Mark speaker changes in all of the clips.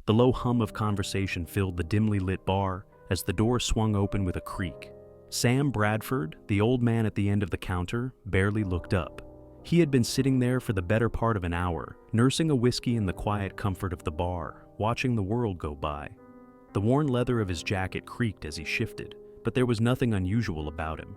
Speaker 1: The low hum of conversation filled the dimly lit bar as the door swung open with a creak. Sam Bradford, the old man at the end of the counter, barely looked up. He had been sitting there for the better part of an hour, nursing a whiskey in the quiet comfort of the bar, watching the world go by. The worn leather of his jacket creaked as he shifted, but there was nothing unusual about him.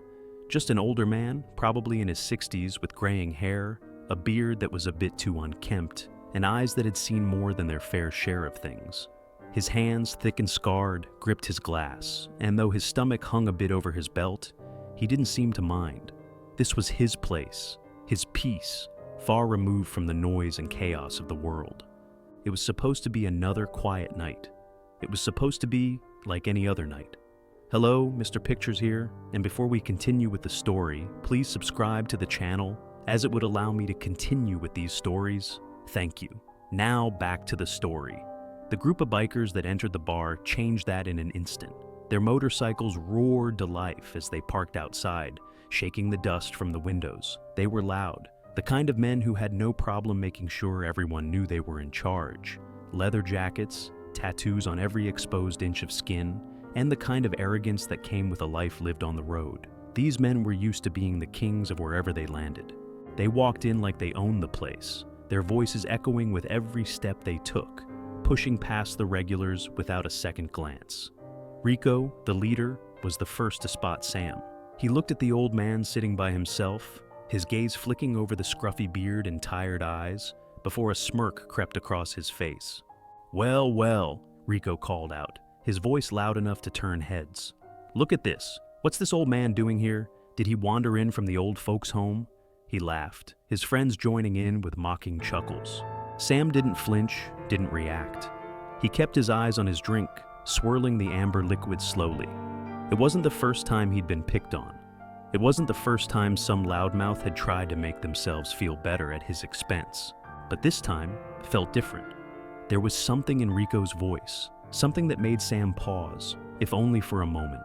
Speaker 1: Just an older man, probably in his 60s, with graying hair, a beard that was a bit too unkempt, and eyes that had seen more than their fair share of things. His hands, thick and scarred, gripped his glass, and though his stomach hung a bit over his belt, he didn't seem to mind. This was his place, his peace, far removed from the noise and chaos of the world. It was supposed to be another quiet night. It was supposed to be like any other night. Hello, Mr. Pictures here, and before we continue with the story, please subscribe to the channel, as it would allow me to continue with these stories. Thank you. Now back to the story. The group of bikers that entered the bar changed that in an instant. Their motorcycles roared to life as they parked outside, shaking the dust from the windows. They were loud, the kind of men who had no problem making sure everyone knew they were in charge. Leather jackets, tattoos on every exposed inch of skin, and the kind of arrogance that came with a life lived on the road. These men were used to being the kings of wherever they landed. They walked in like they owned the place, their voices echoing with every step they took, pushing past the regulars without a second glance. Rico, the leader, was the first to spot Sam. He looked at the old man sitting by himself, his gaze flicking over the scruffy beard and tired eyes, before a smirk crept across his face. "Well, well," Rico called out, his voice loud enough to turn heads. "Look at this. What's this old man doing here? Did he wander in from the old folks' home?" He laughed, his friends joining in with mocking chuckles. Sam didn't flinch, didn't react. He kept his eyes on his drink, swirling the amber liquid slowly. It wasn't the first time he'd been picked on. It wasn't the first time some loudmouth had tried to make themselves feel better at his expense. But this time felt different. There was something in Rico's voice, something that made Sam pause, if only for a moment.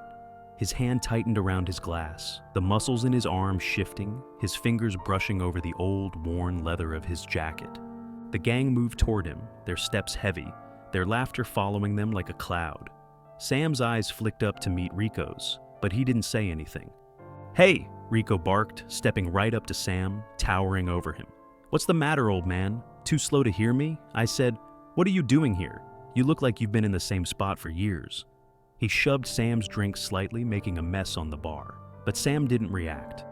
Speaker 1: His hand tightened around his glass, the muscles in his arm shifting, his fingers brushing over the old, worn leather of his jacket. The gang moved toward him, their steps heavy, their laughter following them like a cloud. Sam's eyes flicked up to meet Rico's, but he didn't say anything. "Hey!" Rico barked, stepping right up to Sam, towering over him. "What's the matter, old man? Too slow to hear me?" I said. "What are you doing here? You look like you've been in the same spot for years." He shoved Sam's drink slightly, making a mess on the bar, but Sam didn't react.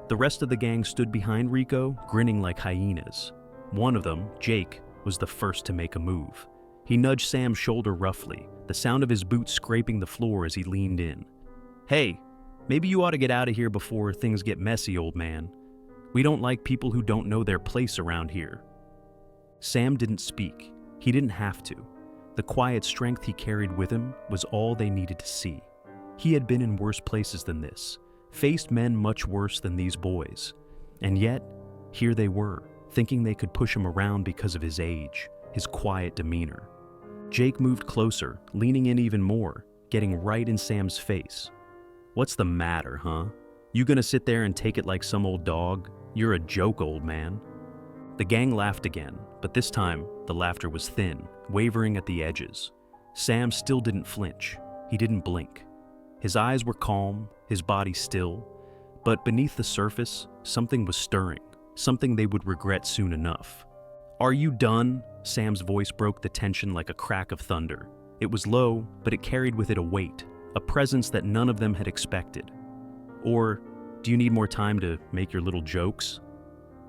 Speaker 1: The rest of the gang stood behind Rico, grinning like hyenas. One of them, Jake, was the first to make a move. He nudged Sam's shoulder roughly, the sound of his boots scraping the floor as he leaned in. "Hey, maybe you ought to get out of here before things get messy, old man. We don't like people who don't know their place around here." Sam didn't speak. He didn't have to. The quiet strength he carried with him was all they needed to see. He had been in worse places than this, faced men much worse than these boys. And yet, here they were, thinking they could push him around because of his age, his quiet demeanor. Jake moved closer, leaning in even more, getting right in Sam's face. "What's the matter, huh? You gonna sit there and take it like some old dog? You're a joke, old man." The gang laughed again, but this time, the laughter was thin, wavering at the edges. Sam still didn't flinch. He didn't blink. His eyes were calm, his body still, but beneath the surface, something was stirring, something they would regret soon enough. "Are you done?" Sam's voice broke the tension like a crack of thunder. It was low, but it carried with it a weight, a presence that none of them had expected. "Or, do you need more time to make your little jokes?"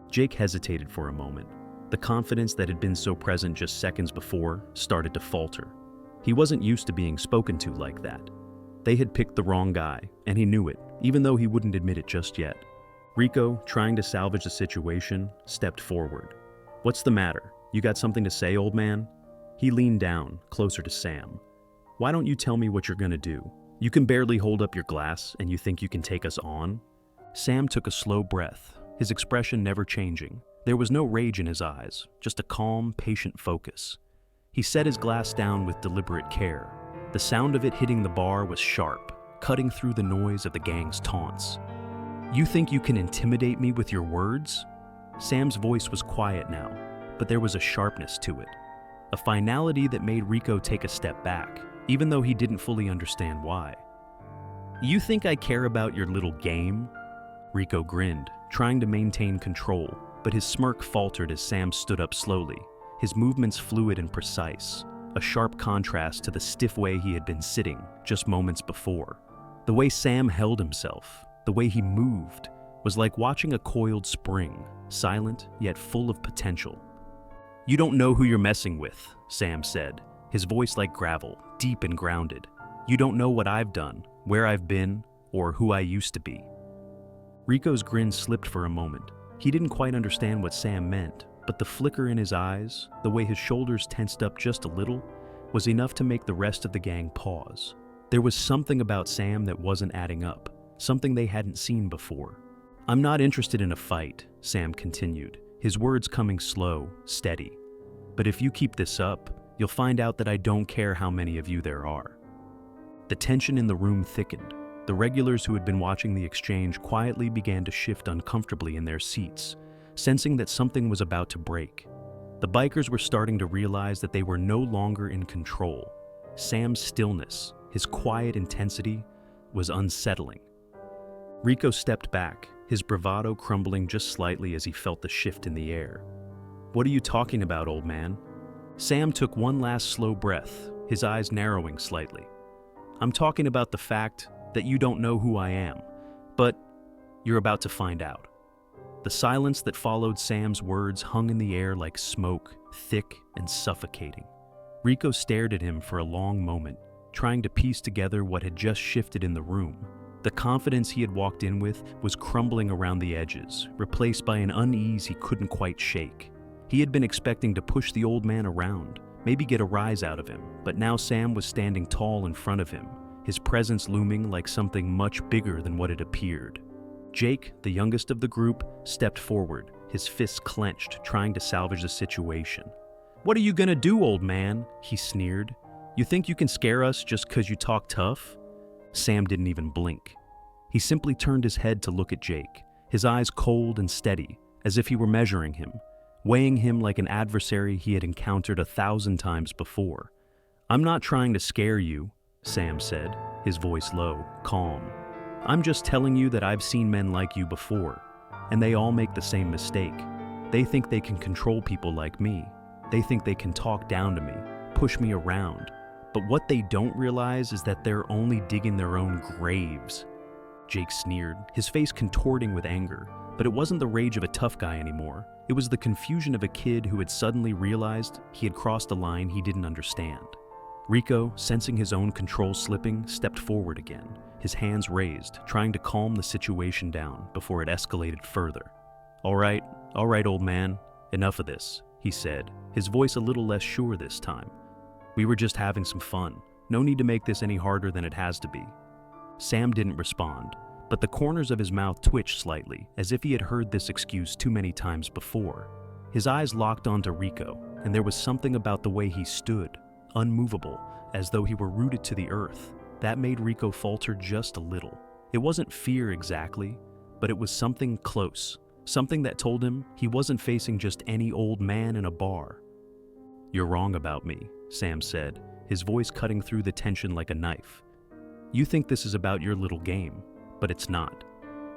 Speaker 1: Jake hesitated for a moment. The confidence that had been so present just seconds before started to falter. He wasn't used to being spoken to like that. They had picked the wrong guy, and he knew it, even though he wouldn't admit it just yet. Rico, trying to salvage the situation, stepped forward. "What's the matter? You got something to say, old man?" He leaned down, closer to Sam. "Why don't you tell me what you're gonna do? You can barely hold up your glass, and you think you can take us on?" Sam took a slow breath, his expression never changing. There was no rage in his eyes, just a calm, patient focus. He set his glass down with deliberate care. The sound of it hitting the bar was sharp, cutting through the noise of the gang's taunts. "You think you can intimidate me with your words?" Sam's voice was quiet now, but there was a sharpness to it. a finality that made Rico take a step back, even though he didn't fully understand why. "You think I care about your little game?" Rico grinned, trying to maintain control, but his smirk faltered as Sam stood up slowly, his movements fluid and precise, a sharp contrast to the stiff way he had been sitting just moments before. The way Sam held himself, the way he moved, was like watching a coiled spring, silent yet full of potential. "You don't know who you're messing with," Sam said, his voice like gravel, deep and grounded. "You don't know what I've done, where I've been, or who I used to be." Rico's grin slipped for a moment. He didn't quite understand what Sam meant, but the flicker in his eyes, the way his shoulders tensed up just a little, was enough to make the rest of the gang pause. There was something about Sam that wasn't adding up, something they hadn't seen before. "I'm not interested in a fight," Sam continued, his words coming slow, steady. "But if you keep this up, you'll find out that I don't care how many of you there are." The tension in the room thickened. The regulars who had been watching the exchange quietly began to shift uncomfortably in their seats, sensing that something was about to break. The bikers were starting to realize that they were no longer in control. Sam's stillness, his quiet intensity, was unsettling. Rico stepped back, his bravado crumbling just slightly as he felt the shift in the air. "What are you talking about, old man?" Sam took one last slow breath, his eyes narrowing slightly. "I'm talking about the fact that you don't know who I am, but you're about to find out." The silence that followed Sam's words hung in the air like smoke, thick and suffocating. Rico stared at him for a long moment, trying to piece together what had just shifted in the room. The confidence he had walked in with was crumbling around the edges, replaced by an unease he couldn't quite shake. He had been expecting to push the old man around, maybe get a rise out of him, but now Sam was standing tall in front of him, his presence looming like something much bigger than what it appeared. Jake, the youngest of the group, stepped forward, his fists clenched, trying to salvage the situation. "What are you gonna do, old man?" he sneered. "You think you can scare us just 'cause you talk tough?" Sam didn't even blink. He simply turned his head to look at Jake, his eyes cold and steady, as if he were measuring him, weighing him like an adversary he had encountered 1,000 times before. "I'm not trying to scare you," Sam said, his voice low, calm. "I'm just telling you that I've seen men like you before, and they all make the same mistake. They think they can control people like me. They think they can talk down to me, push me around. But what they don't realize is that they're only digging their own graves." Jake sneered, his face contorting with anger, but it wasn't the rage of a tough guy anymore. It was the confusion of a kid who had suddenly realized he had crossed a line he didn't understand. Rico, sensing his own control slipping, stepped forward again, his hands raised, trying to calm the situation down before it escalated further. All right, old man, enough of this," he said, his voice a little less sure this time. "We were just having some fun. No need to make this any harder than it has to be." Sam didn't respond, but the corners of his mouth twitched slightly, as if he had heard this excuse too many times before. His eyes locked onto Rico, and there was something about the way he stood, unmovable, as though he were rooted to the earth, that made Rico falter just a little. It wasn't fear exactly, but it was something close, something that told him he wasn't facing just any old man in a bar. "You're wrong about me," Sam said, his voice cutting through the tension like a knife. "You think this is about your little game, but it's not.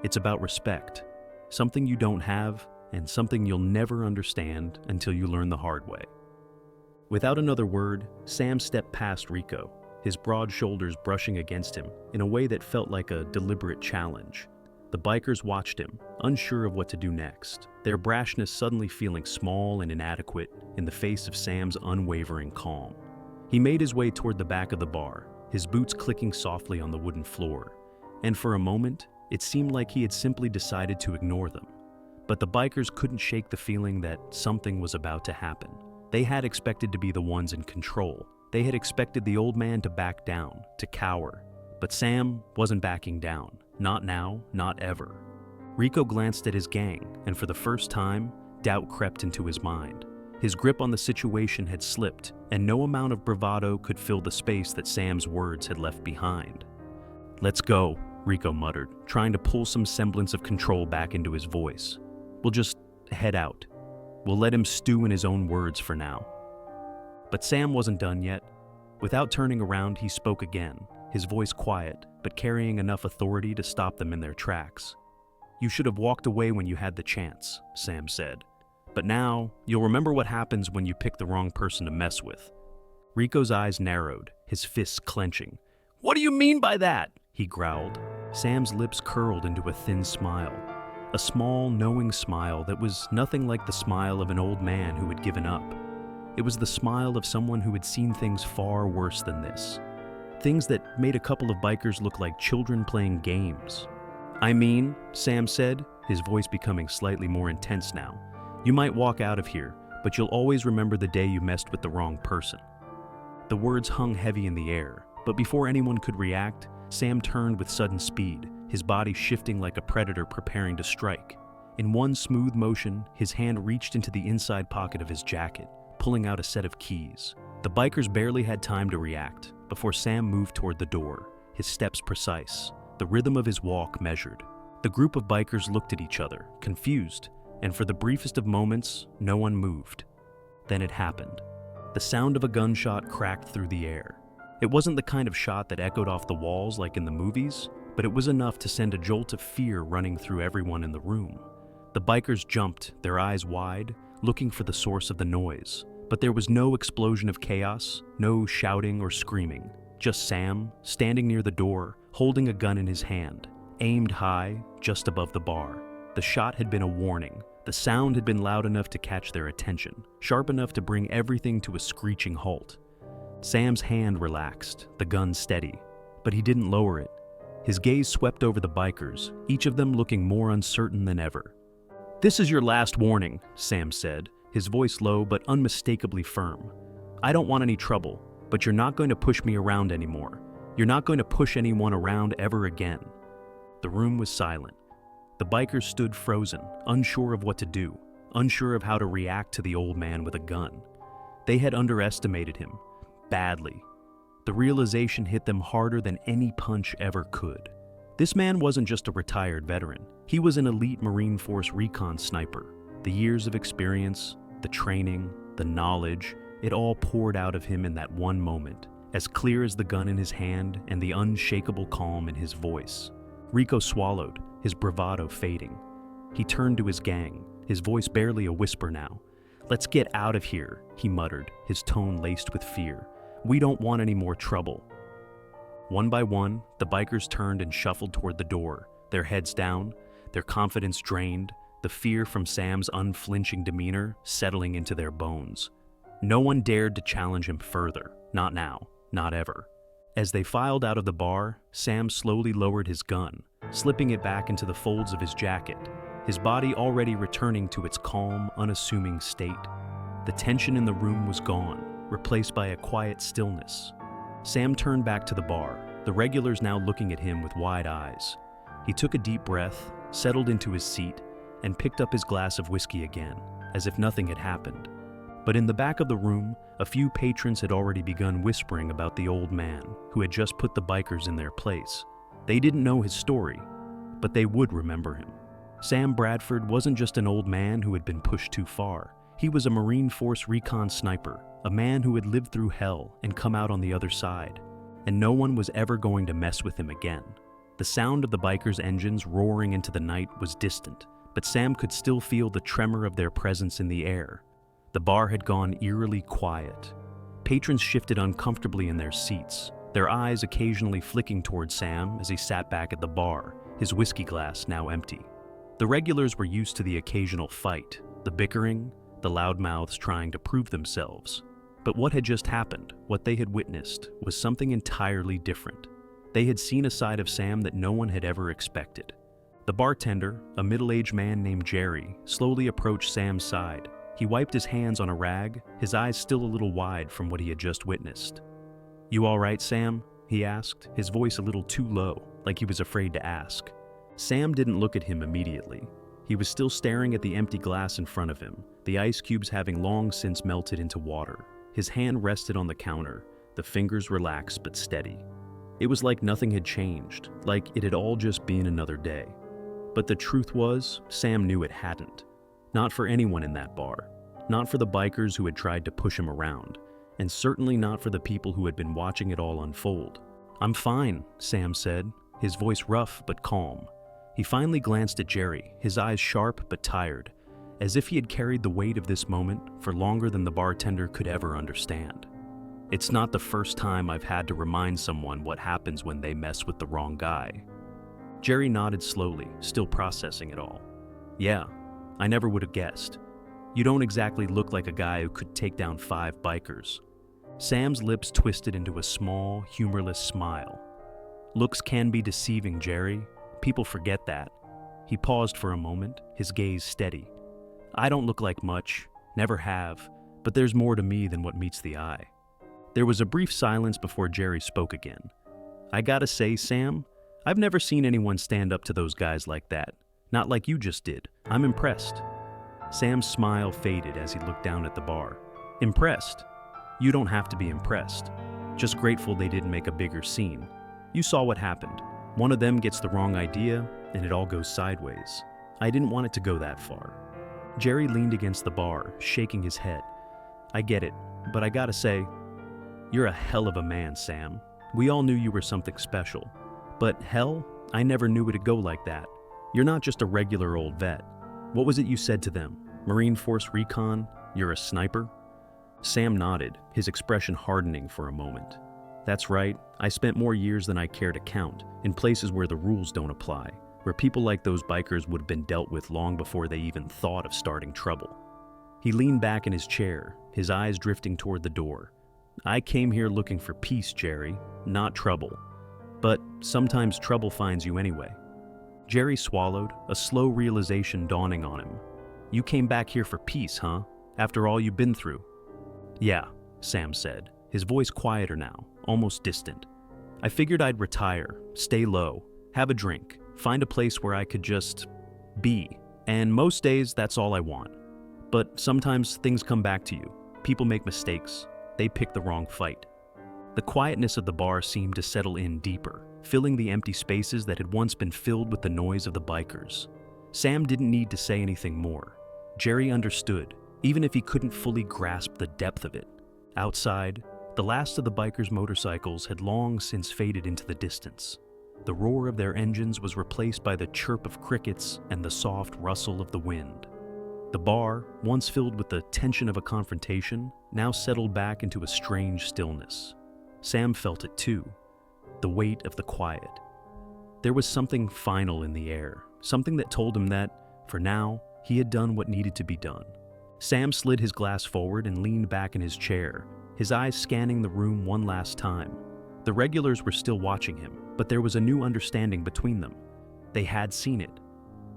Speaker 1: It's about respect, something you don't have and something you'll never understand until you learn the hard way." Without another word, Sam stepped past Rico, his broad shoulders brushing against him in a way that felt like a deliberate challenge. The bikers watched him, unsure of what to do next, their brashness suddenly feeling small and inadequate in the face of Sam's unwavering calm. He made his way toward the back of the bar, his boots clicking softly on the wooden floor, and for a moment, it seemed like he had simply decided to ignore them. But the bikers couldn't shake the feeling that something was about to happen. They had expected to be the ones in control. They had expected the old man to back down, to cower. But Sam wasn't backing down. Not now, not ever. Rico glanced at his gang, and for the first time, doubt crept into his mind. His grip on the situation had slipped, and no amount of bravado could fill the space that Sam's words had left behind. "Let's go," Rico muttered, trying to pull some semblance of control back into his voice. "We'll just head out. We'll let him stew in his own words for now." But Sam wasn't done yet. Without turning around, he spoke again, his voice quiet, but carrying enough authority to stop them in their tracks. "You should have walked away when you had the chance," Sam said. "But now, you'll remember what happens when you pick the wrong person to mess with." Rico's eyes narrowed, his fists clenching. "What do you mean by that?" he growled. Sam's lips curled into a thin smile. A small, knowing smile that was nothing like the smile of an old man who had given up. It was the smile of someone who had seen things far worse than this. Things that made a couple of bikers look like children playing games. "I mean," Sam said, his voice becoming slightly more intense now, "you might walk out of here, but you'll always remember the day you messed with the wrong person." The words hung heavy in the air, but before anyone could react, Sam turned with sudden speed, his body shifting like a predator preparing to strike. In one smooth motion, his hand reached into the inside pocket of his jacket, pulling out a set of keys. The bikers barely had time to react before Sam moved toward the door, his steps precise, the rhythm of his walk measured. The group of bikers looked at each other, confused, and for the briefest of moments, no one moved. Then it happened. The sound of a gunshot cracked through the air. It wasn't the kind of shot that echoed off the walls like in the movies, but it was enough to send a jolt of fear running through everyone in the room. The bikers jumped, their eyes wide, looking for the source of the noise. But there was no explosion of chaos, no shouting or screaming. Just Sam, standing near the door, holding a gun in his hand, aimed high, just above the bar. The shot had been a warning. The sound had been loud enough to catch their attention, sharp enough to bring everything to a screeching halt. Sam's hand relaxed, the gun steady, but he didn't lower it. His gaze swept over the bikers, each of them looking more uncertain than ever. "This is your last warning," Sam said, his voice low but unmistakably firm. "I don't want any trouble, but you're not going to push me around anymore. You're not going to push anyone around ever again." The room was silent. The bikers stood frozen, unsure of what to do, unsure of how to react to the old man with a gun. They had underestimated him, badly. The realization hit them harder than any punch ever could. This man wasn't just a retired veteran. He was an elite Marine Force recon sniper. The years of experience, the training, the knowledge, it all poured out of him in that one moment, as clear as the gun in his hand and the unshakable calm in his voice. Rico swallowed, his bravado fading. He turned to his gang, his voice barely a whisper now. "Let's get out of here," he muttered, his tone laced with fear. "We don't want any more trouble." One by one, the bikers turned and shuffled toward the door, their heads down, their confidence drained, the fear from Sam's unflinching demeanor settling into their bones. No one dared to challenge him further, not now, not ever. As they filed out of the bar, Sam slowly lowered his gun, slipping it back into the folds of his jacket, his body already returning to its calm, unassuming state. The tension in the room was gone, replaced by a quiet stillness. Sam turned back to the bar, the regulars now looking at him with wide eyes. He took a deep breath, settled into his seat, and picked up his glass of whiskey again, as if nothing had happened. But in the back of the room, a few patrons had already begun whispering about the old man who had just put the bikers in their place. They didn't know his story, but they would remember him. Sam Bradford wasn't just an old man who had been pushed too far. He was a Marine Force recon sniper, a man who had lived through hell and come out on the other side. And no one was ever going to mess with him again. The sound of the bikers' engines roaring into the night was distant, but Sam could still feel the tremor of their presence in the air. The bar had gone eerily quiet. Patrons shifted uncomfortably in their seats, their eyes occasionally flicking toward Sam as he sat back at the bar, his whiskey glass now empty. The regulars were used to the occasional fight, the bickering, the loudmouths trying to prove themselves. But what had just happened, what they had witnessed, was something entirely different. They had seen a side of Sam that no one had ever expected. The bartender, a middle-aged man named Jerry, slowly approached Sam's side. He wiped his hands on a rag, his eyes still a little wide from what he had just witnessed. "You all right, Sam?" he asked, his voice a little too low, like he was afraid to ask. Sam didn't look at him immediately. He was still staring at the empty glass in front of him, the ice cubes having long since melted into water. His hand rested on the counter, the fingers relaxed but steady. It was like nothing had changed, like it had all just been another day. But the truth was, Sam knew it hadn't. Not for anyone in that bar. Not for the bikers who had tried to push him around. and certainly not for the people who had been watching it all unfold. "I'm fine," Sam said, his voice rough but calm. He finally glanced at Jerry, his eyes sharp but tired, as if he had carried the weight of this moment for longer than the bartender could ever understand. "It's not the first time I've had to remind someone what happens when they mess with the wrong guy." Jerry nodded slowly, still processing it all. "Yeah, I never would have guessed. You don't exactly look like a guy who could take down 5 bikers." Sam's lips twisted into a small, humorless smile. "Looks can be deceiving, Jerry. People forget that." He paused for a moment, his gaze steady. "I don't look like much, never have, but there's more to me than what meets the eye." There was a brief silence before Jerry spoke again. "I gotta say, Sam, I've never seen anyone stand up to those guys like that. Not like you just did. I'm impressed." Sam's smile faded as he looked down at the bar. "Impressed? You don't have to be impressed. Just grateful they didn't make a bigger scene. You saw what happened. One of them gets the wrong idea, and it all goes sideways. I didn't want it to go that far." Jerry leaned against the bar, shaking his head. "I get it, but I gotta say, you're a hell of a man, Sam. We all knew you were something special. But hell, I never knew it'd go like that. You're not just a regular old vet. What was it you said to them? Marine Force Recon? You're a sniper?" Sam nodded, his expression hardening for a moment. "That's right, I spent more years than I care to count, in places where the rules don't apply, where people like those bikers would have been dealt with long before they even thought of starting trouble." He leaned back in his chair, his eyes drifting toward the door. "I came here looking for peace, Jerry, not trouble. But sometimes trouble finds you anyway." Jerry swallowed, a slow realization dawning on him. "You came back here for peace, huh? After all you've been through?" "Yeah," Sam said, his voice quieter now, almost distant. "I figured I'd retire, stay low, have a drink, find a place where I could just be. And most days, that's all I want. But sometimes things come back to you. People make mistakes. They pick the wrong fight." The quietness of the bar seemed to settle in deeper, filling the empty spaces that had once been filled with the noise of the bikers. Sam didn't need to say anything more. Jerry understood, even if he couldn't fully grasp the depth of it. Outside, the last of the bikers' motorcycles had long since faded into the distance. The roar of their engines was replaced by the chirp of crickets and the soft rustle of the wind. The bar, once filled with the tension of a confrontation, now settled back into a strange stillness. Sam felt it too, the weight of the quiet. There was something final in the air, something that told him that, for now, he had done what needed to be done. Sam slid his glass forward and leaned back in his chair, his eyes scanning the room one last time. The regulars were still watching him, but there was a new understanding between them. They had seen it.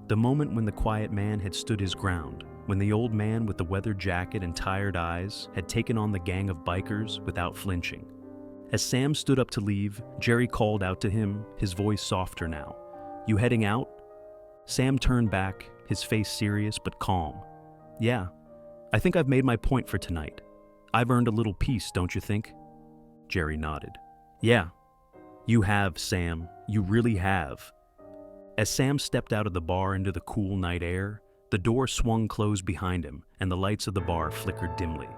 Speaker 1: The moment when the quiet man had stood his ground, when the old man with the weathered jacket and tired eyes had taken on the gang of bikers without flinching. As Sam stood up to leave, Jerry called out to him, his voice softer now. "You heading out?" Sam turned back, his face serious but calm. "Yeah, I think I've made my point for tonight. I've earned a little peace, don't you think?" Jerry nodded. "Yeah, you have, Sam. You really have." As Sam stepped out of the bar into the cool night air, the door swung closed behind him and the lights of the bar flickered dimly.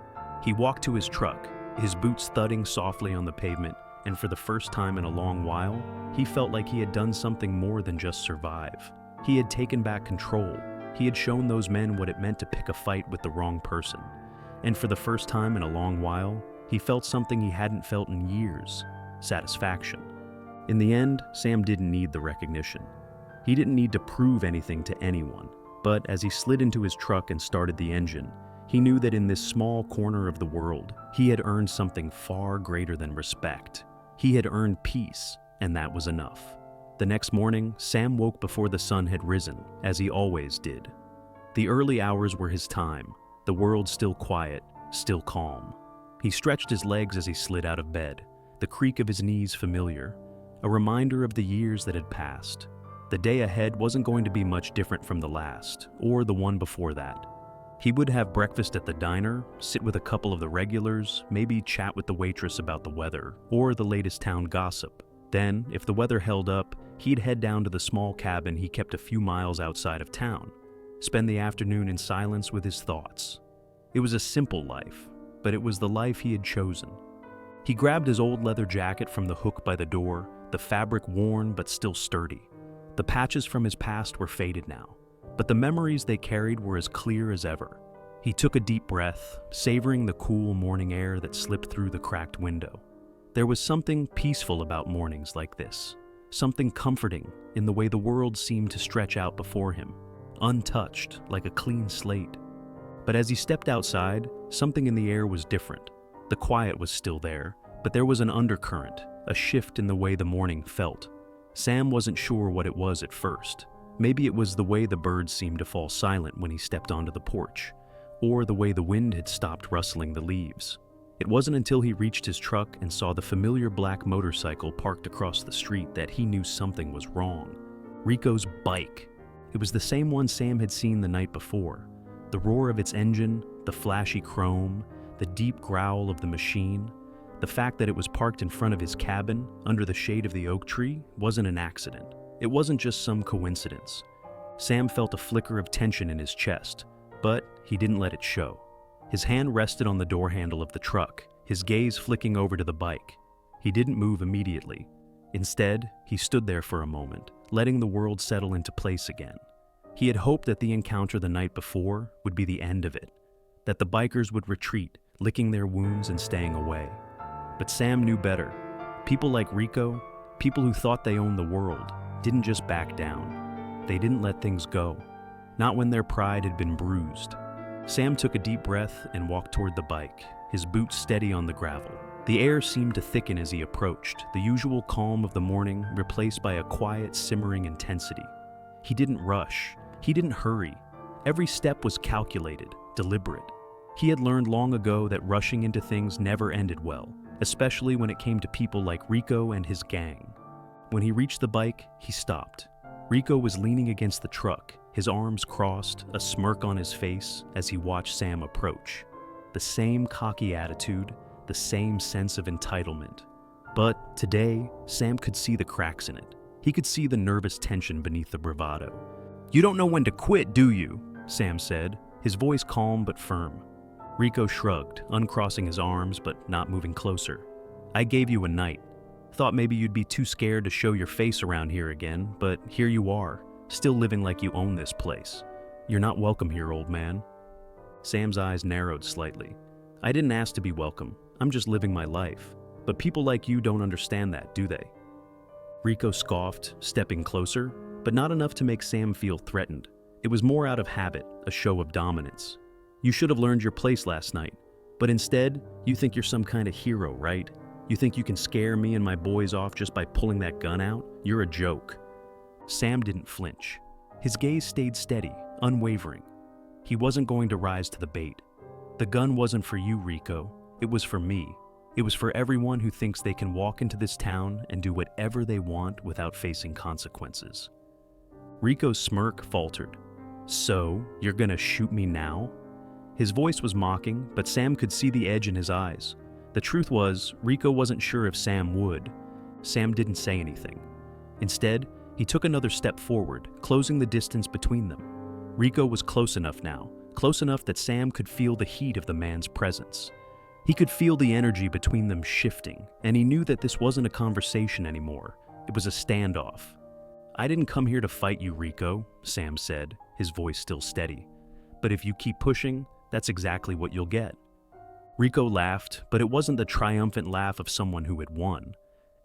Speaker 1: He walked to his truck, his boots thudding softly on the pavement, and for the first time in a long while, he felt like he had done something more than just survive. He had taken back control. He had shown those men what it meant to pick a fight with the wrong person. And for the first time in a long while, he felt something he hadn't felt in years: satisfaction. In the end, Sam didn't need the recognition. He didn't need to prove anything to anyone, but as he slid into his truck and started the engine, he knew that in this small corner of the world, he had earned something far greater than respect. He had earned peace, and that was enough. The next morning, Sam woke before the sun had risen, as he always did. The early hours were his time, the world still quiet, still calm. He stretched his legs as he slid out of bed, the creak of his knees familiar, a reminder of the years that had passed. The day ahead wasn't going to be much different from the last, or the one before that. He would have breakfast at the diner, sit with a couple of the regulars, maybe chat with the waitress about the weather, or the latest town gossip. Then, if the weather held up, he'd head down to the small cabin he kept a few miles outside of town, spend the afternoon in silence with his thoughts. It was a simple life, but it was the life he had chosen. He grabbed his old leather jacket from the hook by the door, the fabric worn but still sturdy. The patches from his past were faded now, but the memories they carried were as clear as ever. He took a deep breath, savoring the cool morning air that slipped through the cracked window. There was something peaceful about mornings like this, something comforting in the way the world seemed to stretch out before him, untouched, like a clean slate. But as he stepped outside, something in the air was different. The quiet was still there, but there was an undercurrent, a shift in the way the morning felt. Sam wasn't sure what it was at first. Maybe it was the way the birds seemed to fall silent when he stepped onto the porch, or the way the wind had stopped rustling the leaves. It wasn't until he reached his truck and saw the familiar black motorcycle parked across the street that he knew something was wrong. Rico's bike. It was the same one Sam had seen the night before. The roar of its engine, the flashy chrome, the deep growl of the machine. The fact that it was parked in front of his cabin, under the shade of the oak tree, wasn't an accident. It wasn't just some coincidence. Sam felt a flicker of tension in his chest, but he didn't let it show. His hand rested on the door handle of the truck, his gaze flicking over to the bike. He didn't move immediately. Instead, he stood there for a moment, letting the world settle into place again. He had hoped that the encounter the night before would be the end of it, that the bikers would retreat, licking their wounds and staying away. But Sam knew better. People like Rico, people who thought they owned the world, didn't just back down. They didn't let things go, not when their pride had been bruised. Sam took a deep breath and walked toward the bike, his boots steady on the gravel. The air seemed to thicken as he approached, the usual calm of the morning replaced by a quiet, simmering intensity. He didn't rush. He didn't hurry. Every step was calculated, deliberate. He had learned long ago that rushing into things never ended well, especially when it came to people like Rico and his gang. When he reached the bike, he stopped. Rico was leaning against the truck, his arms crossed, a smirk on his face as he watched Sam approach. The same cocky attitude, the same sense of entitlement. But today, Sam could see the cracks in it. He could see the nervous tension beneath the bravado. "You don't know when to quit, do you?" Sam said, his voice calm but firm. Rico shrugged, uncrossing his arms but not moving closer. "I gave you a night. Thought maybe you'd be too scared to show your face around here again, but here you are, still living like you own this place. You're not welcome here, old man." Sam's eyes narrowed slightly. "I didn't ask to be welcome. I'm just living my life. But people like you don't understand that, do they?" Rico scoffed, stepping closer, but not enough to make Sam feel threatened. It was more out of habit, a show of dominance. "You should have learned your place last night, but instead, you think you're some kind of hero, right? You think you can scare me and my boys off just by pulling that gun out? You're a joke." Sam didn't flinch. His gaze stayed steady, unwavering. He wasn't going to rise to the bait. "The gun wasn't for you, Rico. It was for me. It was for everyone who thinks they can walk into this town and do whatever they want without facing consequences." Rico's smirk faltered. "So, you're gonna shoot me now?" His voice was mocking, but Sam could see the edge in his eyes. The truth was, Rico wasn't sure if Sam would. Sam didn't say anything. Instead, he took another step forward, closing the distance between them. Rico was close enough now, close enough that Sam could feel the heat of the man's presence. He could feel the energy between them shifting, and he knew that this wasn't a conversation anymore. It was a standoff. "I didn't come here to fight you, Rico," Sam said, his voice still steady. "But if you keep pushing, that's exactly what you'll get." Rico laughed, but it wasn't the triumphant laugh of someone who had won.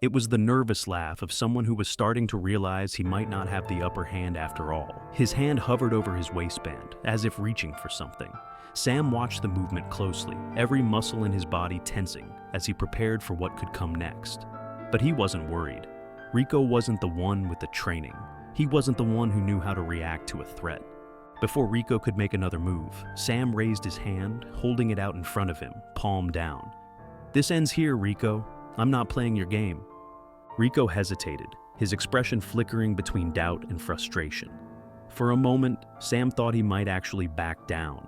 Speaker 1: It was the nervous laugh of someone who was starting to realize he might not have the upper hand after all. His hand hovered over his waistband, as if reaching for something. Sam watched the movement closely, every muscle in his body tensing as he prepared for what could come next. But he wasn't worried. Rico wasn't the one with the training. He wasn't the one who knew how to react to a threat. Before Rico could make another move, Sam raised his hand, holding it out in front of him, palm down. "This ends here, Rico. I'm not playing your game." Rico hesitated, his expression flickering between doubt and frustration. For a moment, Sam thought he might actually back down.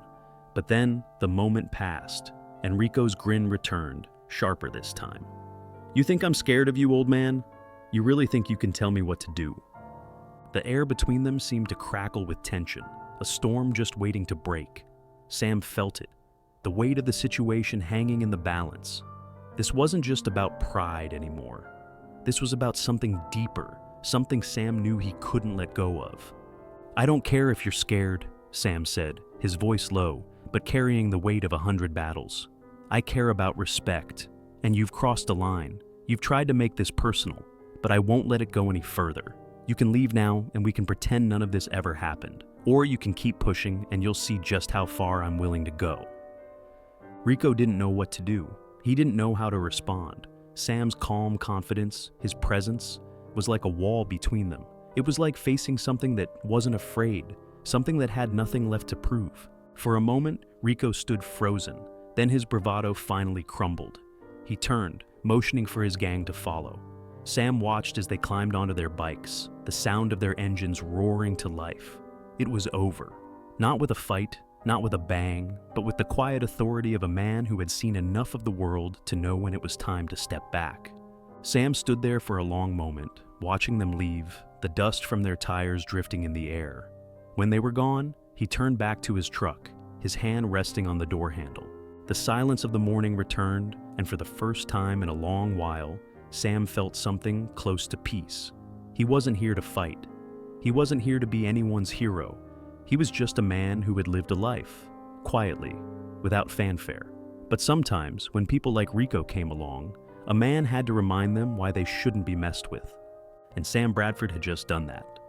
Speaker 1: But then, the moment passed, and Rico's grin returned, sharper this time. "You think I'm scared of you, old man? You really think you can tell me what to do?" The air between them seemed to crackle with tension, a storm just waiting to break. Sam felt it. the weight of the situation hanging in the balance. This wasn't just about pride anymore. This was about something deeper, something Sam knew he couldn't let go of. "I don't care if you're scared," Sam said, his voice low, but carrying the weight of 100 battles. "I care about respect, and you've crossed a line. You've tried to make this personal, but I won't let it go any further. You can leave now, and we can pretend none of this ever happened. Or you can keep pushing, and you'll see just how far I'm willing to go." Rico didn't know what to do. He didn't know how to respond. Sam's calm confidence, his presence, was like a wall between them. It was like facing something that wasn't afraid, something that had nothing left to prove. For a moment, Rico stood frozen. Then his bravado finally crumbled. He turned, motioning for his gang to follow. Sam watched as they climbed onto their bikes, the sound of their engines roaring to life. It was over. Not with a fight, not with a bang, but with the quiet authority of a man who had seen enough of the world to know when it was time to step back. Sam stood there for a long moment, watching them leave, the dust from their tires drifting in the air. When they were gone, he turned back to his truck, his hand resting on the door handle. The silence of the morning returned, and for the first time in a long while, Sam felt something close to peace. He wasn't here to fight. He wasn't here to be anyone's hero. He was just a man who had lived a life, quietly, without fanfare. But sometimes, when people like Rico came along, a man had to remind them why they shouldn't be messed with. And Sam Bradford had just done that.